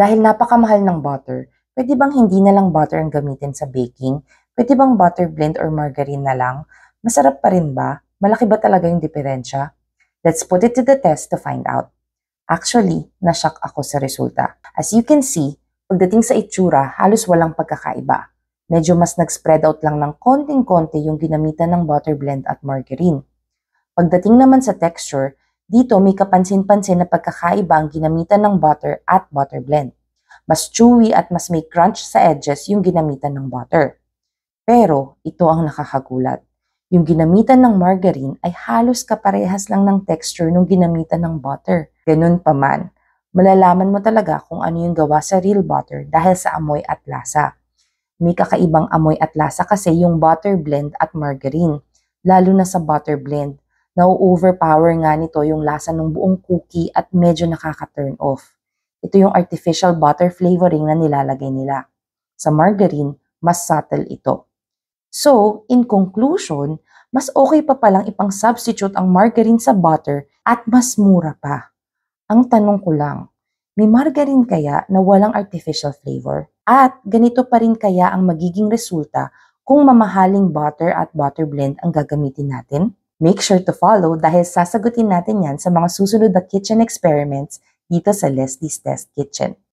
Dahil napakamahal ng butter, pwede bang hindi na lang butter ang gamitin sa baking? Pwede bang butter blend or margarine na lang? Masarap pa rin ba? Malaki ba talaga yung diferensya? Let's put it to the test to find out. Actually, nashock ako sa resulta. As you can see, pagdating sa itsura, halos walang pagkakaiba. Medyo mas nag-spread out lang ng konting-konti yung ginamitan ng butter blend at margarine. Pagdating naman sa texture, dito may kapansin-pansin na pagkakaiba ang ginamitan ng butter at butter blend. Mas chewy at mas may crunch sa edges yung ginamitan ng butter. Pero ito ang nakakagulat. Yung ginamitan ng margarine ay halos kaparehas lang ng texture nung ginamitan ng butter. Ganun pa man, malalaman mo talaga kung ano yung gawa sa real butter dahil sa amoy at lasa. May kakaibang amoy at lasa kasi yung butter blend at margarine, lalo na sa butter blend. Na-overpower nga nito yung lasa ng buong cookie at medyo nakaka-turn off. Ito yung artificial butter flavoring na nilalagay nila. Sa margarine, mas subtle ito. So, in conclusion, mas okay pa palang ipang-substitute ang margarine sa butter at mas mura pa. Ang tanong ko lang, may margarine kaya na walang artificial flavor? At ganito pa rin kaya ang magiging resulta kung mamahaling butter at butter blend ang gagamitin natin? Make sure to follow dahil sasagutin natin yan sa mga susunod na kitchen experiments dito sa Leslie's Test Kitchen.